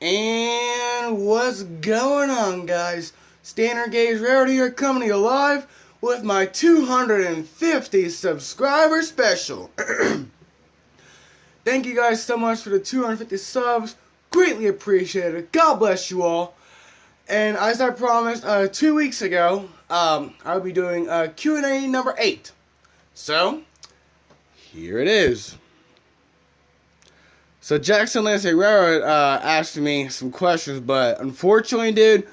And what's going on, guys? Standard Gauge Rarity here, coming to you live with my 250 subscriber special. Thank you guys so much for the 250 subs. Greatly appreciated. God bless you all. And as I promised 2 weeks ago, I'll be doing Q&A number 8. So, here it is. So Jackson Lance Sciarretta asked me some questions, but unfortunately, dude,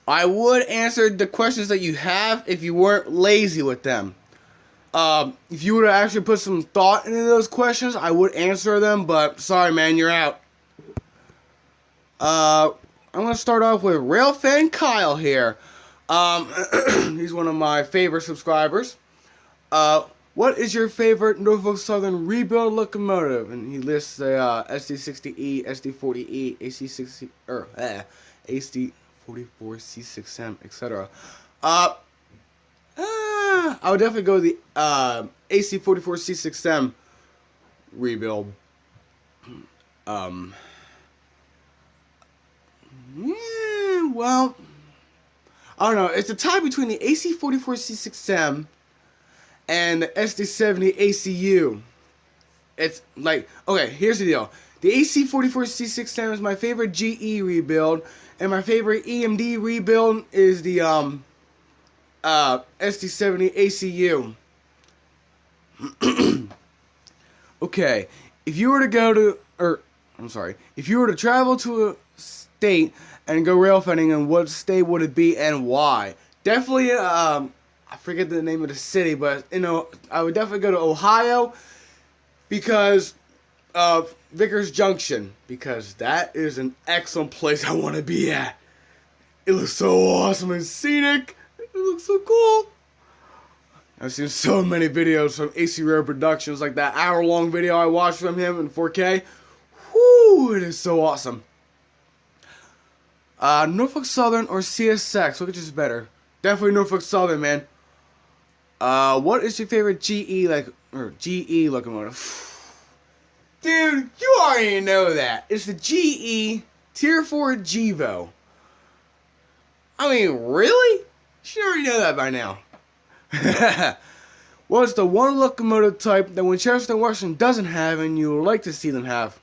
I would answer the questions that you have if you weren't lazy with them. If you would have actually put some thought into those questions, I would answer them, but sorry, man, you're out. I'm going to start off with Railfan Kyle here. He's one of my favorite subscribers. What is your favorite Norfolk Southern rebuild locomotive? And he lists the SD60E, SD40E, AC60, AC44C6M, etc. I would definitely go with the AC44C6M rebuild. Yeah, well, I don't know. It's a tie between the AC44C6M and the SD70 ACU. It's like, okay, here's the deal. The AC44C6M is my favorite GE rebuild, and my favorite EMD rebuild is the SD70 ACU. Okay, if you were to go to, if you were to travel to a state and go rail fanning, and what state would it be and why? Definitely, I forget the name of the city, but, you know, I would definitely go to Ohio because of Vickers Junction, because that is an excellent place I want to be at. It looks so awesome and scenic. It looks so cool. I've seen so many videos from AC Rare Productions, like that hour-long video I watched from him in 4K. Whoo, it is so awesome. Norfolk Southern or CSX, which is better? Definitely Norfolk Southern, man. What is your favorite GE locomotive? Dude, you already know that. It's the GE Tier 4 Gevo. I mean, really? You should already know that by now. What's the one locomotive type that Winchester and Washington doesn't have and you would like to see them have?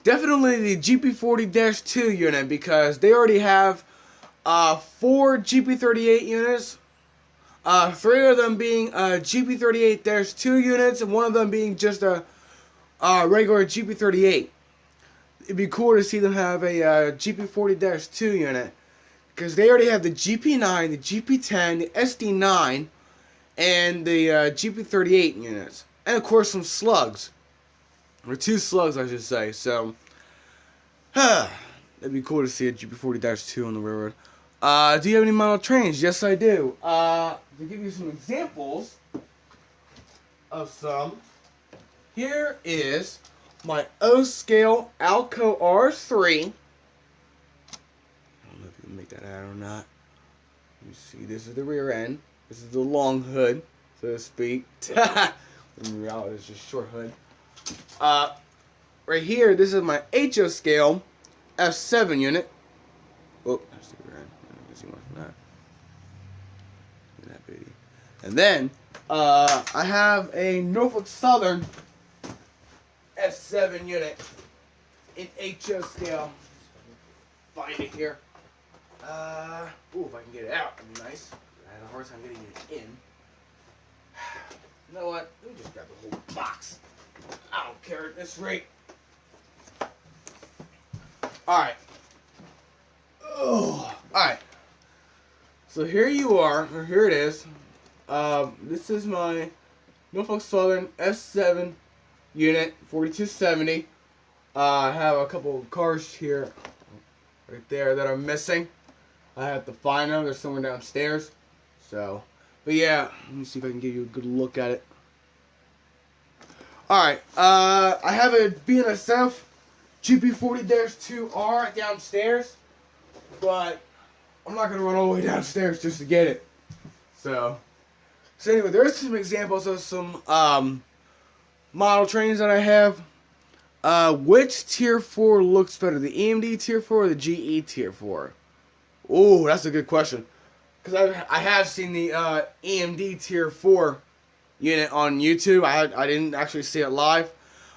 Definitely the GP40-2 unit, because they already have 4 GP38 units. 3 of them being GP38-2 units, and one of them being just a regular GP38. It'd be cool to see them have a GP40-2 unit, because they already have the GP9, the GP10, the SD9, and the GP38 units, and of course some slugs, or 2 slugs, I should say. So, it'd be cool to see a GP40-2 on the railroad. Do you have any model trains? Yes, I do. To give you some examples of some, here is my O-scale Alco R3. I don't know if you can make that out or not. You see, this is the rear end. This is the long hood, so to speak. In reality, it's just short hood. Right here, this is my HO scale F7 unit. Oh, that's the rear end. See more from that. Look at that baby. And then I have a Norfolk Southern F7 unit in HO scale. Find it here. Ooh, if I can get it out, that'd be nice. I had a hard time getting it in. You know what? Let me just grab the whole box. I don't care at this rate. Alright. Oh, alright. So here you are, or here it is. This is my Norfolk Southern S7 unit, 4270. I have a couple of cars here, right there, that are missing. I have to find them. They're somewhere downstairs. So, but yeah, let me see if I can give you a good look at it. Alright, I have a BNSF GP40-2R downstairs, but I'm not going to run all the way downstairs just to get it. So anyway, there's some examples of some model trains that I have. Which tier 4 looks better, the EMD tier 4 or the GE tier 4? Oh, that's a good question. Because I have seen the EMD tier 4 unit on YouTube. I didn't actually see it live.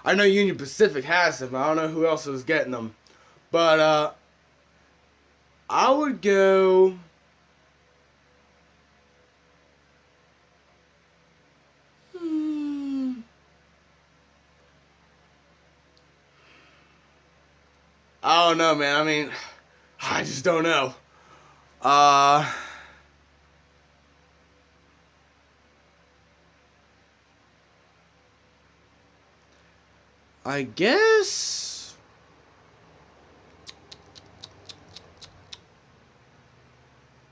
I know Union Pacific has them. I don't know who else is getting them. But I would go... I don't know, man. I mean, I just don't know. I guess...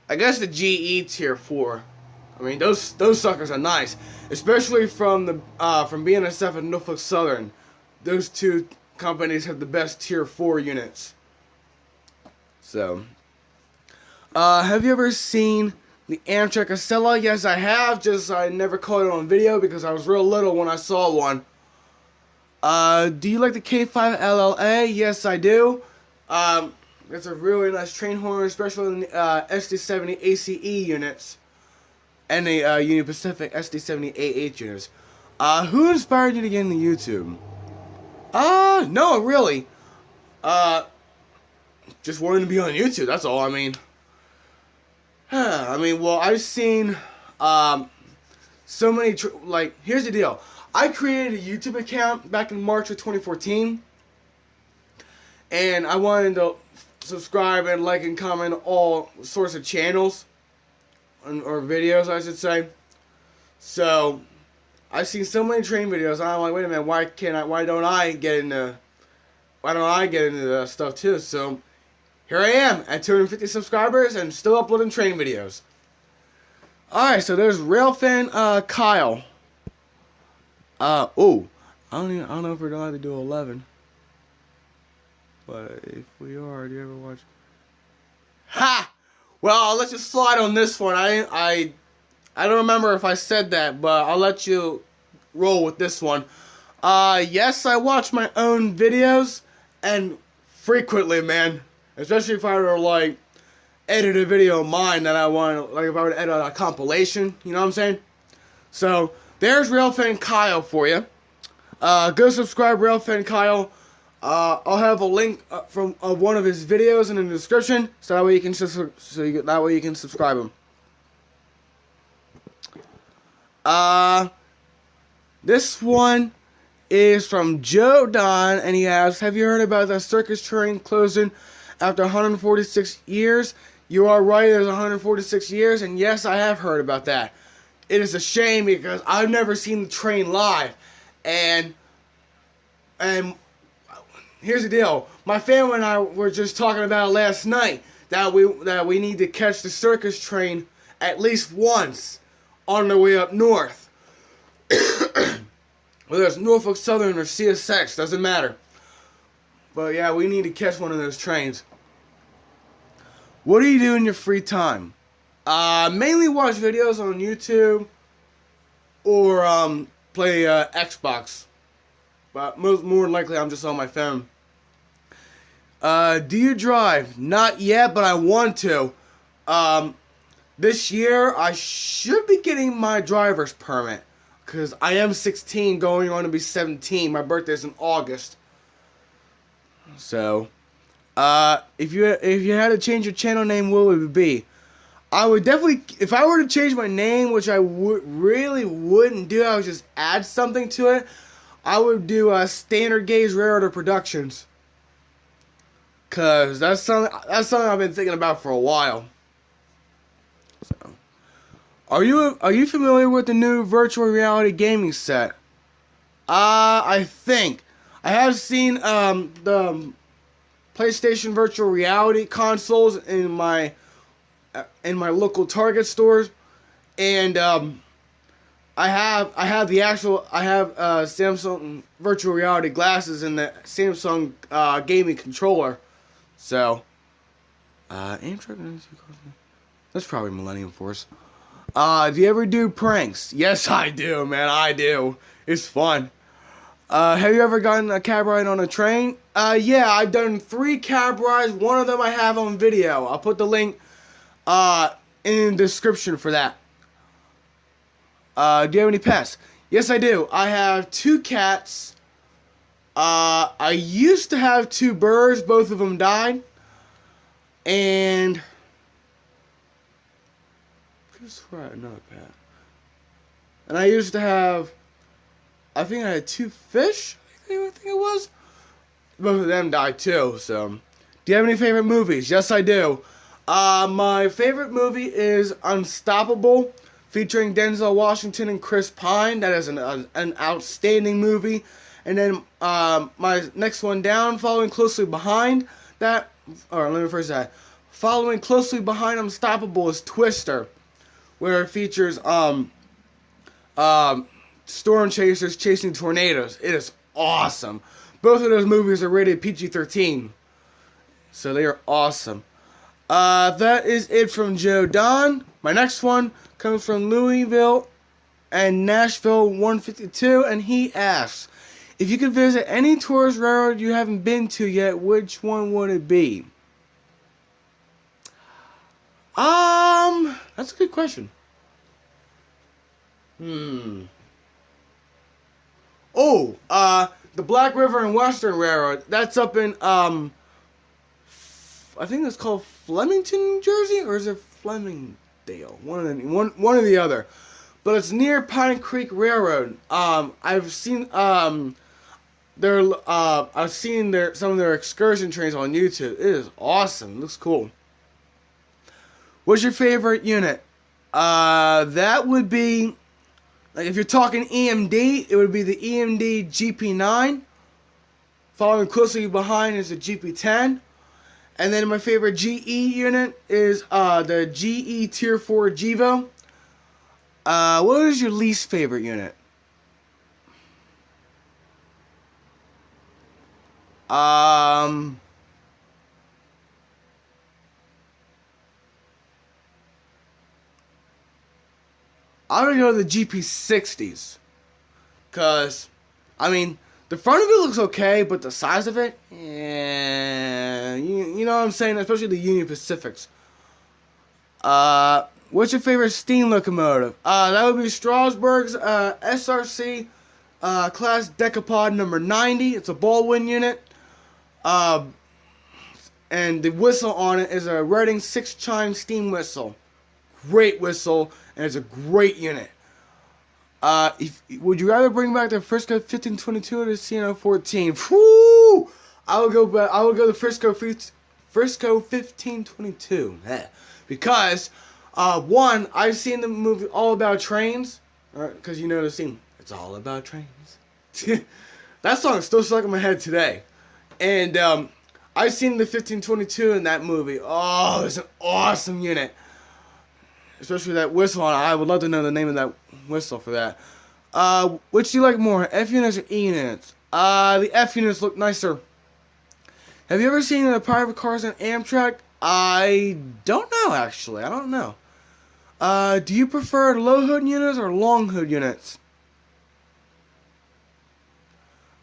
the GE tier 4. I mean, those suckers are nice, especially from BNSF and Norfolk Southern. Those two companies have the best tier 4 units. So, have you ever seen the Amtrak Acela? Yes, I have. Just I never caught it on video because I was real little when I saw one. Do you like the K5 LLA? Yes, I do. It's a really nice train horn, especially in the SD70 ACE units and the Union Pacific SD70 AH units. Who inspired you to get into YouTube? No, really. Just wanting to be on YouTube, that's all. I mean, well, I've seen so many, here's the deal. I created a YouTube account back in March of 2014, and I wanted to subscribe and like and comment all sorts of channels, or videos, I should say. So, I've seen so many train videos, and I'm like, wait a minute, why don't I get into that stuff too? So, here I am at 250 subscribers and still uploading train videos. Alright, so there's Railfan Kyle. I don't know if we're allowed to do 11. But if we are, do you ever watch? Ha! Well, I'll let you slide on this one. I don't remember if I said that, but I'll let you roll with this one. Yes, I watch my own videos, and frequently, man. Especially if I were to, edit a video of mine that I want, if I were to edit a compilation, you know what I'm saying? So, there's Railfan Kyle for you. Go subscribe, Railfan Kyle. I'll have a link from one of his videos in the description, so that way you can subscribe him. This one is from Joe Don, and he asks, have you heard about the Circus Train closing after 146 years? You are right, there's 146 years, and yes, I have heard about that. It is a shame because I've never seen the train live, and here's the deal. My family and I were just talking about it last night, that we need to catch the Circus Train at least once on the way up north. Whether it's Norfolk Southern or CSX, doesn't matter. But yeah, we need to catch one of those trains. What do you do in your free time? Mainly watch videos on YouTube or play Xbox. But more than likely, I'm just on my phone. Do you drive? Not yet, but I want to. This year, I should be getting my driver's permit. Because I am 16, going on to be 17. My birthday's in August. So, if you had to change your channel name, what would it be? I would definitely, if I were to change my name, which I really wouldn't do, I would just add something to it. I would do Standard Gauge Railroader Productions. Cause that's something I've been thinking about for a while. So, are you familiar with the new virtual reality gaming set? I think I have seen the PlayStation virtual reality consoles in my local Target stores, and I have Samsung virtual reality glasses and the Samsung gaming controller. So, Amtrak, that's probably Millennium Force. Do you ever do pranks? Yes, I do, man. I do. It's fun. Have you ever gotten a cab ride on a train? Yeah, I've done 3 cab rides. One of them I have on video. I'll put the link in the description for that. Do you have any pets? Yes, I do. I have 2 cats. I used to have 2 birds. Both of them died. And I could swear I had another pet. And I used to have, I think I had 2 fish. I think it was. Both of them died too. So, do you have any favorite movies? Yes, I do. My favorite movie is Unstoppable, featuring Denzel Washington and Chris Pine. That is an outstanding movie. And then my next one down, following closely behind that, or let me first say, following closely behind Unstoppable is Twister, where it features storm chasers chasing tornadoes. It is awesome. Both of those movies are rated PG-13, so they are awesome. That is it from Joe Don. My next one comes from Louisville and Nashville 152, and he asks, if you could visit any tourist railroad you haven't been to yet, which one would it be? That's a good question. Oh, the Black River and Western Railroad. That's up in, I think it's called Flemington, New Jersey, or is it Flemingdale? One or the other. But it's near Pine Creek Railroad. I've seen some of their excursion trains on YouTube. It is awesome. It looks cool. What's your favorite unit? That would be, like, if you're talking EMD, it would be the EMD GP9. Following closely behind is the GP10. And then my favorite GE unit is the GE Tier 4 Gevo. What is your least favorite unit? I'm gonna go to the GP60s. Cause, I mean, the front of it looks okay, but the size of it, yeah, you know what I'm saying? Especially the Union Pacifics. What's your favorite steam locomotive? That would be Strasbourg's SRC class Decapod number 90. It's a Baldwin unit. And the whistle on it is a Reading 6-chime steam whistle. Great whistle, and it's a great unit. Would you rather bring back the Frisco 1522 or the CNO 14? Whoo! I would go the Frisco 1522. Because one, I've seen the movie All About Trains. Because you know the scene. It's all about trains. That song is still stuck in my head today. And I've seen the 1522 in that movie. Oh, it's an awesome unit. Especially that whistle on it. I would love to know the name of that whistle for that. Which do you like more, F units or E units? The F units look nicer. Have you ever seen the private cars on Amtrak? I don't know, actually. I don't know. Do you prefer low hood units or long hood units?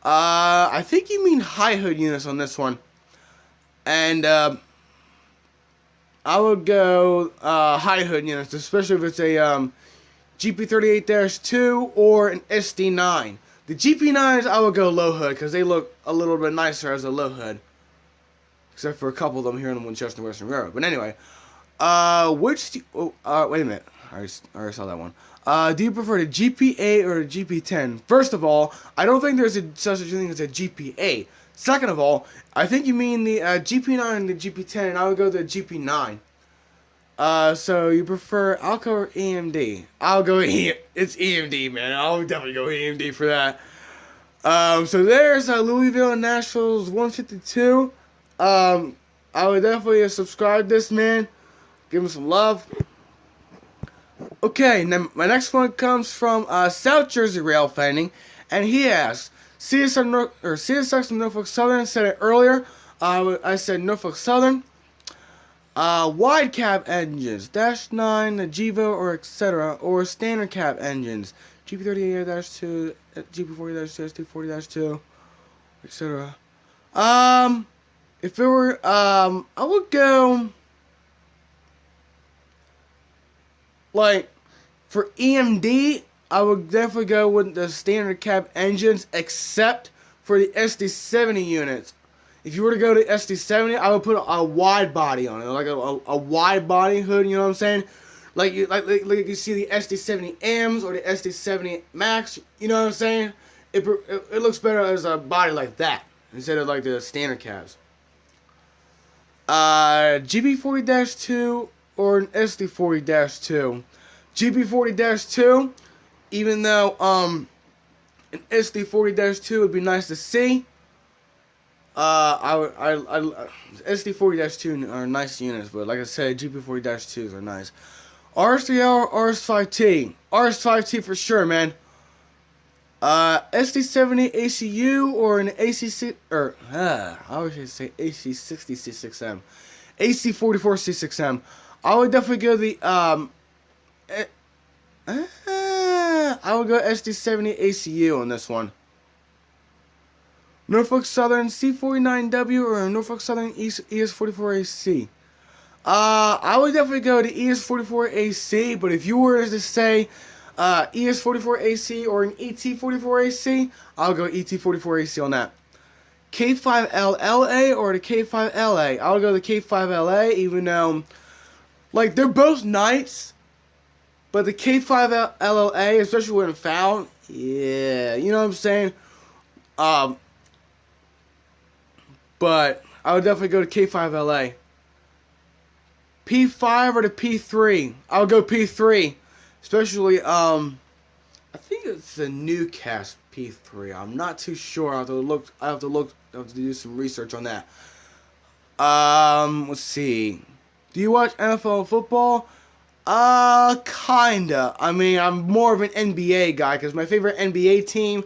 I think you mean high hood units on this one. And, I would go high hood units, especially if it's a GP38-2 or an SD9. The GP9s, I would go low hood because they look a little bit nicer as a low hood. Except for a couple of them here on the Winchester Western Railroad. But anyway, wait a minute. I already saw that one. Do you prefer the GP8 or the GP10? First of all, I don't think there's such a thing as a GP8. Second of all, I think you mean the GP9 and the GP10, and I would go to the GP9. So you prefer Alco or EMD? I'll go it's EMD, man. I'll definitely go EMD for that. So there's Louisville and Nashville's 152. I would definitely subscribe this man. Give him some love. Okay, now my next one comes from South Jersey Rail Fanning, and he asks, CSX from Norfolk Southern said it earlier. I said Norfolk Southern. Wide cab engines, -9, the Gevo, or etc., or standard cab engines, GP38-2, GP40-2, SD40-2, etc. If it were, I would go, like, for EMD, I would definitely go with the standard cab engines, except for the SD70 units. If you were to go to SD70, I would put a wide body on it, like a wide body hood. You know what I'm saying? Like you see the SD70Ms or the SD70 Max. You know what I'm saying? It looks better as a body like that instead of like the standard cabs. GB40-2 or an SD40-2. GB40-2, even though an SD40-2 would be nice to see. SD40-2 are nice units, but like I said, GP40-2s are nice. RS3L or RS5T? RS5T for sure, man. SD70 ACU or an AC6 or I always say AC60 C6M, AC44 C6M. I would definitely go the I would go SD70 ACU on this one. Norfolk Southern C49W or Norfolk Southern ES44AC. I would definitely go to ES44AC, but if you were to say ES44AC or an ET44AC, I'll go ET44AC on that. K5LLA or the K5LA. I'll go the K5LA, even though, like, they're both nice, but the K5LLA, especially when found, yeah, you know what I'm saying? But I would definitely go to K5LA. P5 or the P3? I would go P3. Especially, I think it's the new cast P3. I'm not too sure. I have to do some research on that. Let's see. Do you watch NFL football? Kinda. I mean, I'm more of an NBA guy because my favorite NBA team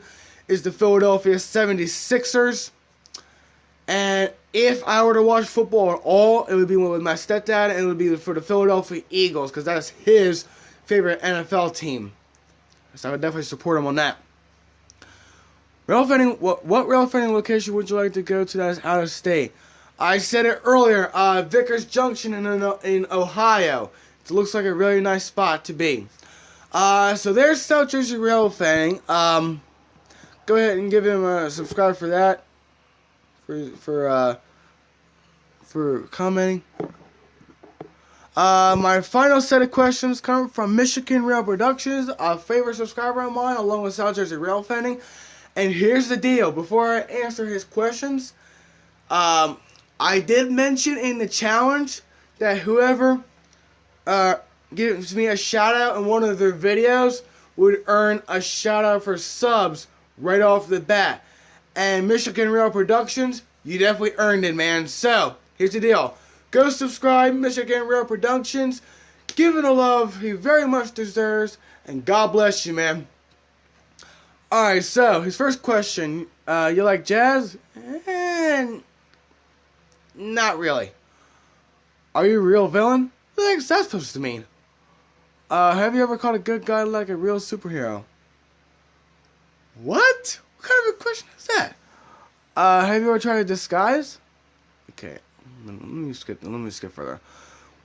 is the Philadelphia 76ers. And if I were to watch football at all, it would be with my stepdad, and it would be for the Philadelphia Eagles because that's his favorite NFL team. So I would definitely support him on that. Rail fanning, what rail fanning location would you like to go to that is out of state? I said it earlier, Vickers Junction in Ohio. It looks like a really nice spot to be. So there's South Jersey Rail Fanning. Go ahead and give him a subscribe for that. For commenting. My final set of questions come from Michigan Rail Productions, a favorite subscriber of mine, along with South Jersey Rail Fanning. And here's the deal. Before I answer his questions, I did mention in the challenge that whoever gives me a shout out in one of their videos would earn a shout out for subs right off the bat. And Michigan Rail Productions, you definitely earned it, man. So, here's the deal. Go subscribe, Michigan Rail Productions. Give it a love he very much deserves. And God bless you, man. Alright, so, his first question. You like jazz? Not really. Are you a real villain? What the heck is that supposed to mean? Have you ever caught a good guy like a real superhero? What? What kind of a question is that? Have you ever tried to disguise? Okay, let me skip further.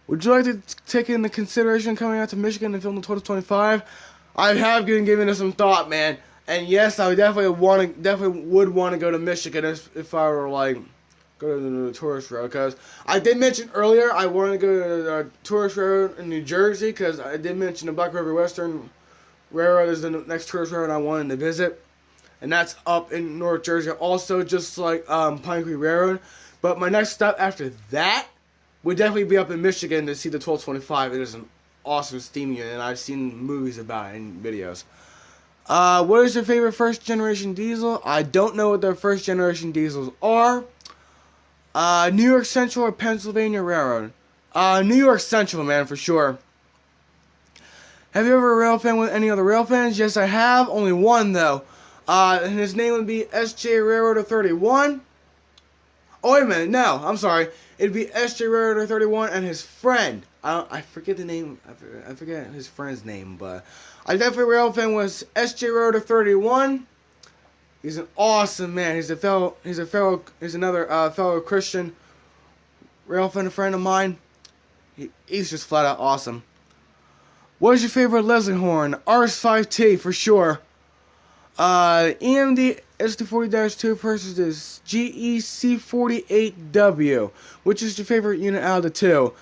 Would you like to take into consideration coming out to Michigan and film the 2025? I have been giving it some thought, man. And yes, I would definitely would want to go to Michigan if I were like go to the tourist road. Because I did mention earlier I wanted to go to the tourist road in New Jersey because I did mention the Black River Western Railroad is the next tourist road I wanted to visit. And that's up in North Jersey, also just like Pine Creek Railroad. But my next stop after that would definitely be up in Michigan to see the 1225. It is an awesome steam unit, and I've seen movies about it and videos. What is your favorite first-generation diesel? I don't know what their first-generation diesels are. New York Central or Pennsylvania Railroad? New York Central, man, for sure. Have you ever rail fan with any other rail fans? Yes, I have. Only one, though. And his name would be SJ Railroader 31. Oh, wait a minute. No, I'm sorry. It'd be SJ Railroader 31 and his friend. I forget the name. I forget his friend's name, but I definitely rail fan was SJ Railroader 31 He's an awesome man. He's another fellow Christian railfan friend of mine. He's just flat out awesome. What is your favorite Leslie horn? RS5T for sure. EMD SD40-2 versus this GEC48W. Which is your favorite unit out of the two?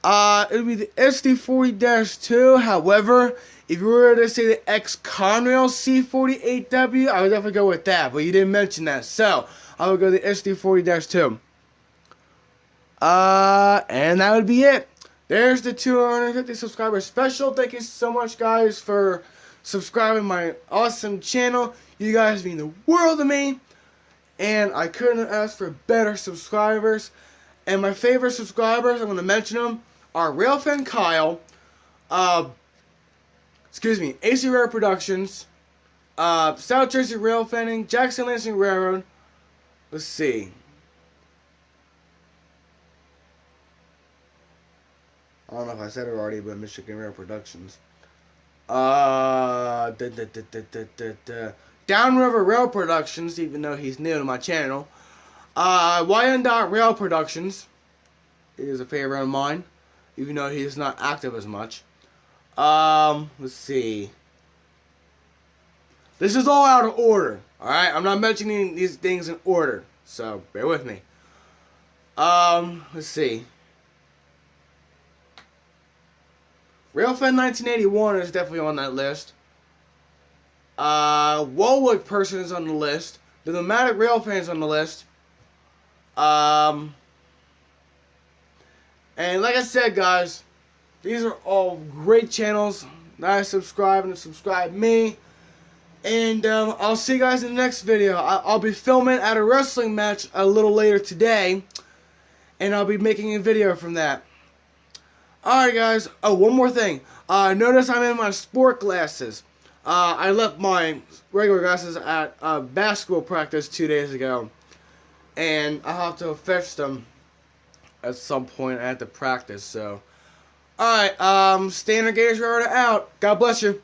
It would be the SD40-2. However, if you were to say the X-Conrail C48W, I would definitely go with that. But you didn't mention that, so I would go the SD40-2. And that would be it. There's the 250 subscriber special. Thank you so much, guys, for subscribing my awesome channel. You guys mean the world to me. And I couldn't ask for better subscribers. And my favorite subscribers, I'm going to mention them, are Railfan Kyle, AC Rare Productions, South Jersey Railfanning, Jackson Lansing Railroad. Let's see. I don't know if I said it already, but Michigan Rail Productions. Downriver Rail Productions, even though he's new to my channel. YN Rail Productions is a favorite of mine, even though he's not active as much. Let's see. This is all out of order, alright? I'm not mentioning these things in order, so bear with me. Let's see. Railfan 1981 is definitely on that list. Warwick person is on the list. The Nomadic Railfan is on the list. And like I said, guys, these are all great channels that I subscribe and subscribe me. And I'll see you guys in the next video. I'll be filming at a wrestling match a little later today, and I'll be making a video from that. Alright, guys. Oh, one more thing. Notice I'm in my sport glasses. I left my regular glasses at basketball practice 2 days ago, and I'll have to fetch them at some point at the practice. So, alright, Standard Gauge Railroad out. God bless you.